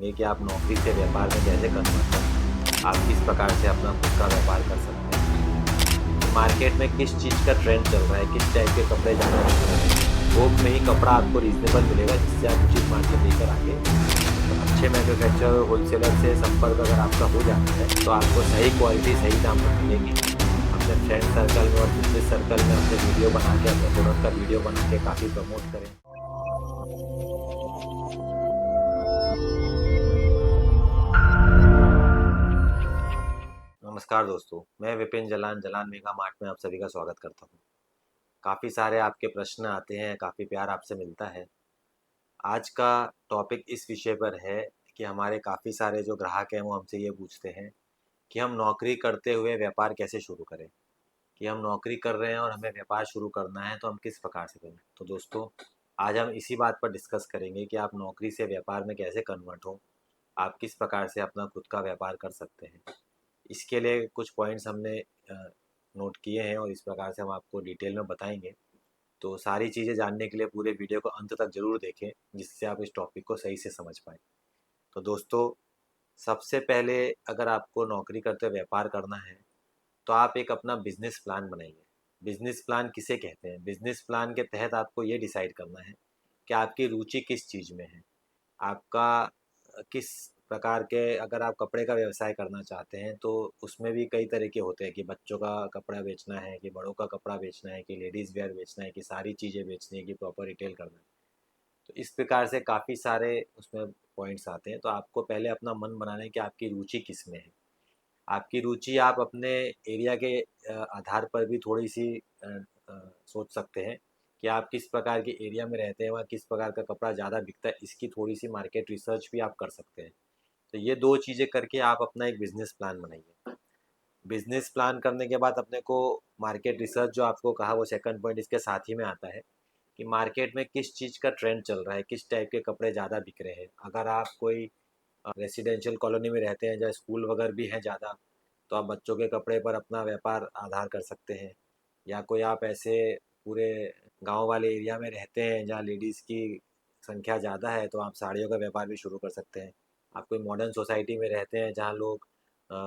ये कि आप नौकरी से व्यापार में कैसे कन्वर्ट करें, आप किस प्रकार से अपना खुद का व्यापार कर सकते हैं। मार्केट में किस चीज़ का ट्रेंड चल रहा है, किस टाइप के कपड़े ज़्यादा बिक रहे हैं। थोक में ही कपड़ा आपको रीजनेबल मिलेगा जिससे आप उचित मार्जिन लेकर आगे तो अच्छे मैन्युफैक्चरर और होलसेलर से संपर्क अगर आपका हो जाता है तो आपको सही क्वालिटी सही दाम में मिलेगी। अपने फ्रेंड सर्कल में और बिजनेस सर्कल में अपने वीडियो बना के अपने प्रोडक्ट का वीडियो बना के काफ़ी प्रमोट करें। नमस्कार दोस्तों, मैं विपिन जलान जलान मेगा मार्ट में आप सभी का स्वागत करता हूँ। काफ़ी सारे आपके प्रश्न आते हैं, काफ़ी प्यार आपसे मिलता है। आज का टॉपिक इस विषय पर है कि हमारे काफ़ी सारे जो ग्राहक हैं वो हमसे ये पूछते हैं कि हम नौकरी करते हुए व्यापार कैसे शुरू करें, कि हम नौकरी कर रहे हैं और हमें व्यापार शुरू करना है तो हम किस प्रकार से करें। तो दोस्तों, आज हम इसी बात पर डिस्कस करेंगे कि आप नौकरी से व्यापार में कैसे कन्वर्ट हो, आप किस प्रकार से अपना खुद का व्यापार कर सकते हैं। इसके लिए कुछ पॉइंट्स हमने नोट किए हैं और इस प्रकार से हम आपको डिटेल में बताएंगे। तो सारी चीज़ें जानने के लिए पूरे वीडियो को अंत तक ज़रूर देखें जिससे आप इस टॉपिक को सही से समझ पाएँ। तो दोस्तों, सबसे पहले अगर आपको नौकरी करते हुए व्यापार करना है तो आप एक अपना बिजनेस प्लान बनाइए। बिजनेस प्लान किसे कहते हैं? बिजनेस प्लान के तहत आपको ये डिसाइड करना है कि आपकी रुचि किस चीज़ में है। आपका किस प्रकार के, अगर आप कपड़े का व्यवसाय करना चाहते हैं तो उसमें भी कई तरह के होते हैं कि बच्चों का कपड़ा बेचना है, कि बड़ों का कपड़ा बेचना है, कि लेडीज़ वेयर बेचना है, कि सारी चीज़ें बेचनी है, कि प्रॉपर रिटेल करना है। तो इस प्रकार से काफ़ी सारे उसमें पॉइंट्स आते हैं। तो आपको पहले अपना मन बनाना है कि आपकी रुचि किस में है। आपकी रुचि आप अपने एरिया के आधार पर भी थोड़ी सी सोच सकते हैं कि आप किस प्रकार के एरिया में रहते हैं, वहाँ किस प्रकार का कपड़ा ज़्यादा बिकता है, इसकी थोड़ी सी मार्केट रिसर्च भी आप कर सकते हैं। तो ये दो चीज़ें करके आप अपना एक बिजनेस प्लान बनाइए। बिजनेस प्लान करने के बाद अपने को मार्केट रिसर्च जो आपको कहा वो सेकंड पॉइंट इसके साथ ही में आता है कि मार्केट में किस चीज़ का ट्रेंड चल रहा है, किस टाइप के कपड़े ज़्यादा बिक रहे हैं। अगर आप कोई रेसिडेंशियल कॉलोनी में रहते हैं जहाँ स्कूल वगैरह भी हैं ज़्यादा, तो आप बच्चों के कपड़े पर अपना व्यापार आधार कर सकते हैं। या कोई आप ऐसे पूरे गांव वाले एरिया में रहते हैं जहाँ लेडीज़ की संख्या ज़्यादा है तो आप साड़ियों का व्यापार भी शुरू कर सकते हैं। आप कोई मॉडर्न सोसाइटी में रहते हैं जहाँ लोग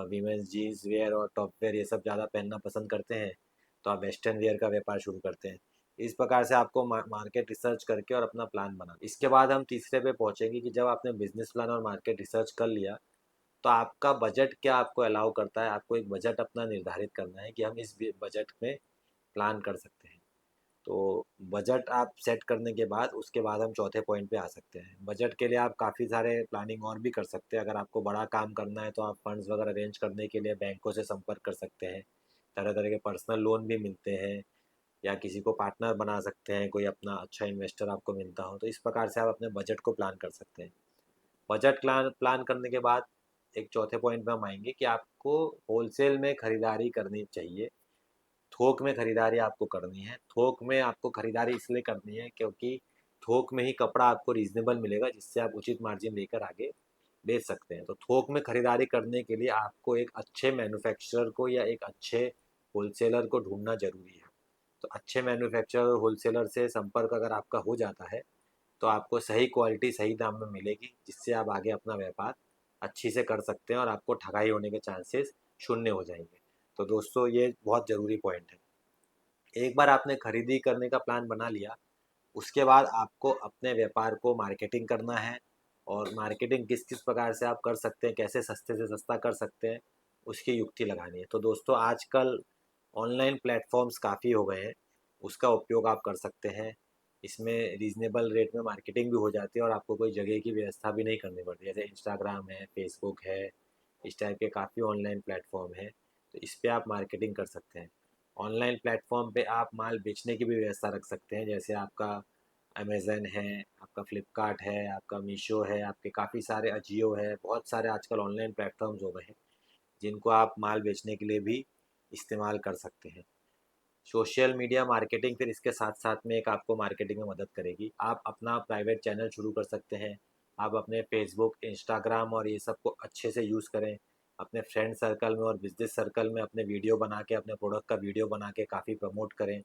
वीमेंस जीन्स वेयर और टॉप वेयर ये सब ज़्यादा पहनना पसंद करते हैं तो आप वेस्टर्न वेयर का व्यापार शुरू करते हैं। इस प्रकार से आपको मार्केट रिसर्च करके और अपना प्लान बना, इसके बाद हम तीसरे पे पहुँचेंगे कि जब आपने बिजनेस प्लान और मार्केट रिसर्च कर लिया तो आपका बजट क्या आपको अलाउ करता है। आपको एक बजट अपना निर्धारित करना है कि हम इस बजट में प्लान कर सकते हैं। तो बजट आप सेट करने के बाद उसके बाद हम चौथे पॉइंट पे आ सकते हैं। बजट के लिए आप काफ़ी सारे प्लानिंग और भी कर सकते हैं। अगर आपको बड़ा काम करना है तो आप फंड्स वगैरह अरेंज करने के लिए बैंकों से संपर्क कर सकते हैं। तरह तरह के पर्सनल लोन भी मिलते हैं या किसी को पार्टनर बना सकते हैं, कोई अपना अच्छा इन्वेस्टर आपको मिलता हो। तो इस प्रकार से आप अपने बजट को प्लान कर सकते हैं। बजट प्लान प्लान करने के बाद एक चौथे पॉइंट पे हम आएंगे कि आपको होलसेल में ख़रीदारी करनी चाहिए, थोक में ख़रीदारी आपको करनी है। थोक में आपको ख़रीदारी इसलिए करनी है क्योंकि थोक में ही कपड़ा आपको रीज़नेबल मिलेगा जिससे आप उचित मार्जिन लेकर आगे बेच सकते हैं। तो थोक में ख़रीदारी करने के लिए आपको एक अच्छे मैन्युफैक्चरर को या एक अच्छे होलसेलर को ढूंढना ज़रूरी है। तो अच्छे मैन्युफैक्चरर और होलसेलर से संपर्क अगर आपका हो जाता है तो आपको सही क्वालिटी सही दाम में मिलेगी जिससे आप आगे अपना व्यापार अच्छी से कर सकते हैं और आपको ठगाई होने के चांसेस शून्य हो जाएंगे। तो दोस्तों, ये बहुत ज़रूरी पॉइंट है। एक बार आपने खरीदी करने का प्लान बना लिया, उसके बाद आपको अपने व्यापार को मार्केटिंग करना है। और मार्केटिंग किस किस प्रकार से आप कर सकते हैं, कैसे सस्ते से सस्ता कर सकते हैं, उसकी युक्ति लगानी है। तो दोस्तों, आजकल ऑनलाइन प्लेटफॉर्म्स काफ़ी हो गए हैं, उसका उपयोग आप कर सकते हैं। इसमें रीज़नेबल रेट में मार्केटिंग भी हो जाती है और आपको कोई जगह की व्यवस्था भी नहीं करनी पड़ती। जैसे इंस्टाग्राम है, फेसबुक है, इस टाइप के काफ़ी ऑनलाइन प्लेटफॉर्म है। तो इस पर आप मार्केटिंग कर सकते हैं। ऑनलाइन प्लेटफॉर्म पे आप माल बेचने की भी व्यवस्था रख सकते हैं। जैसे आपका अमेज़न है, आपका फ्लिपकार्ट है, आपका मीशो है, आपके काफ़ी सारे अजियो है, बहुत सारे आजकल ऑनलाइन प्लेटफॉर्म्स हो गए हैं जिनको आप माल बेचने के लिए भी इस्तेमाल कर सकते हैं। सोशल मीडिया मार्केटिंग फिर इसके साथ साथ में एक आपको मार्केटिंग में मदद करेगी। आप अपना प्राइवेट चैनल शुरू कर सकते हैं। आप अपने फेसबुक, इंस्टाग्राम और ये सब को अच्छे से यूज़ करें। अपने फ्रेंड सर्कल में और बिजनेस सर्कल में अपने वीडियो बना के, अपने प्रोडक्ट का वीडियो बना के काफ़ी प्रमोट करें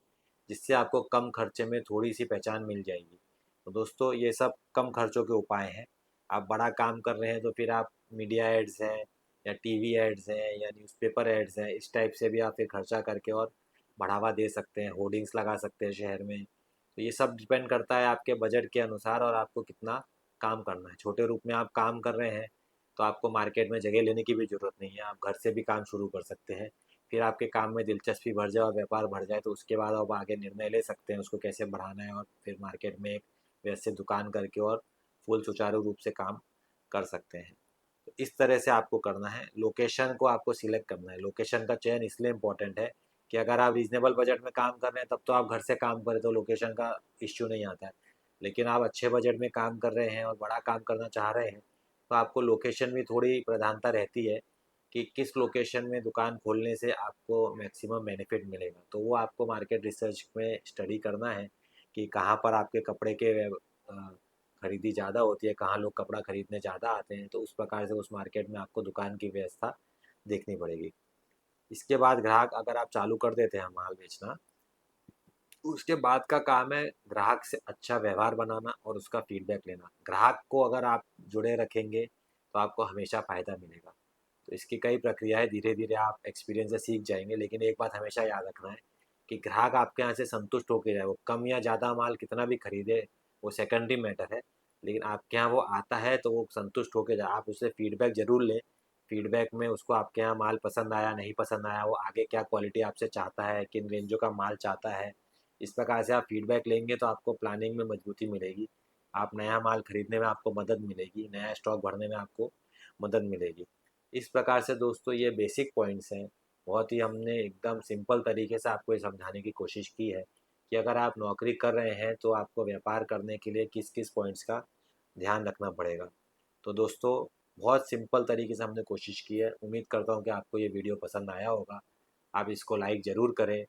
जिससे आपको कम खर्चे में थोड़ी सी पहचान मिल जाएगी। तो दोस्तों, ये सब कम खर्चों के उपाय हैं आप बड़ा काम कर रहे हैं तो फिर आप मीडिया एड्स हैं या टीवी एड्स हैं या न्यूज़पेपर एड्स हैं, इस टाइप से भी आप फिर खर्चा करके और बढ़ावा दे सकते हैं, होर्डिंग्स लगा सकते हैं शहर में। तो ये सब डिपेंड करता है आपके बजट के अनुसार और आपको कितना काम करना है। छोटे रूप में आप काम कर रहे हैं तो आपको मार्केट में जगह लेने की भी ज़रूरत नहीं है, आप घर से भी काम शुरू कर सकते हैं। फिर आपके काम में दिलचस्पी बढ़ जाए और व्यापार बढ़ जाए तो उसके बाद आप आगे निर्णय ले सकते हैं उसको कैसे बढ़ाना है, और फिर मार्केट में एक व्यवस्थित दुकान करके और फुल सुचारू रूप से काम कर सकते हैं। तो इस तरह से आपको करना है। लोकेशन को आपको सिलेक्ट करना है। लोकेशन का चयन इसलिए इम्पोर्टेंट है कि अगर आप रीजनेबल बजट में काम कर रहे हैं तब तो आप घर से काम करें तो लोकेशन का इश्यू नहीं आता है। लेकिन आप अच्छे बजट में काम कर रहे हैं और बड़ा काम करना चाह रहे हैं तो आपको लोकेशन में थोड़ी प्रधानता रहती है कि किस लोकेशन में दुकान खोलने से आपको मैक्सिमम बेनिफिट मिलेगा। तो वो आपको मार्केट रिसर्च में स्टडी करना है कि कहाँ पर आपके कपड़े के खरीदी ज़्यादा होती है, कहाँ लोग कपड़ा खरीदने ज़्यादा आते हैं, तो उस प्रकार से उस मार्केट में आपको दुकान की व्यवस्था देखनी पड़ेगी। इसके बाद ग्राहक अगर आप चालू कर देते हैं माल बेचना, उसके बाद का काम है ग्राहक से अच्छा व्यवहार बनाना और उसका फीडबैक लेना। ग्राहक को अगर आप जुड़े रखेंगे तो आपको हमेशा फ़ायदा मिलेगा। तो इसकी कई प्रक्रिया है, धीरे धीरे आप एक्सपीरियंस से सीख जाएंगे, लेकिन एक बात हमेशा याद रखना है कि ग्राहक आपके यहाँ से संतुष्ट होकर जाए। वो कम या ज़्यादा माल कितना भी खरीदे वो सेकेंडरी मैटर है, लेकिन आपके यहाँ वो आता है तो वो संतुष्ट होकर जाए। आप उससे फीडबैक ज़रूर लें। फीडबैक में उसको आपके यहाँ माल पसंद आया नहीं पसंद आया, वो आगे क्या क्वालिटी आपसे चाहता है, किन रेंजों का माल चाहता है, इस प्रकार से आप फीडबैक लेंगे तो आपको प्लानिंग में मजबूती मिलेगी। आप नया माल खरीदने में आपको मदद मिलेगी, नया स्टॉक भरने में आपको मदद मिलेगी। इस प्रकार से दोस्तों ये बेसिक पॉइंट्स हैं। बहुत ही हमने एकदम सिंपल तरीके से आपको ये समझाने की कोशिश की है कि अगर आप नौकरी कर रहे हैं तो आपको व्यापार करने के लिए किस किस पॉइंट्स का ध्यान रखना पड़ेगा। तो दोस्तों बहुत सिंपल तरीके से हमने कोशिश की है। उम्मीद करता हूँ कि आपको ये वीडियो पसंद आया होगा। आप इसको लाइक ज़रूर करें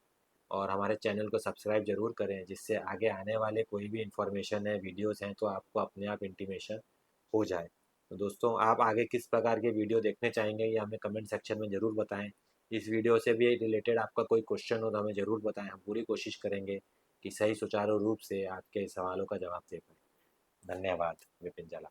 और हमारे चैनल को सब्सक्राइब ज़रूर करें, जिससे आगे आने वाले कोई भी इन्फॉर्मेशन है, वीडियोस हैं, तो आपको अपने आप इंटीमेशन हो जाए। तो दोस्तों आप आगे किस प्रकार के वीडियो देखने चाहेंगे ये हमें कमेंट सेक्शन में ज़रूर बताएं। इस वीडियो से भी रिलेटेड आपका कोई क्वेश्चन हो तो हमें ज़रूर बताएं। हम पूरी कोशिश करेंगे कि सही सुचारू रूप से आपके सवालों का जवाब दे पाएँ। धन्यवाद। विपिन जाला।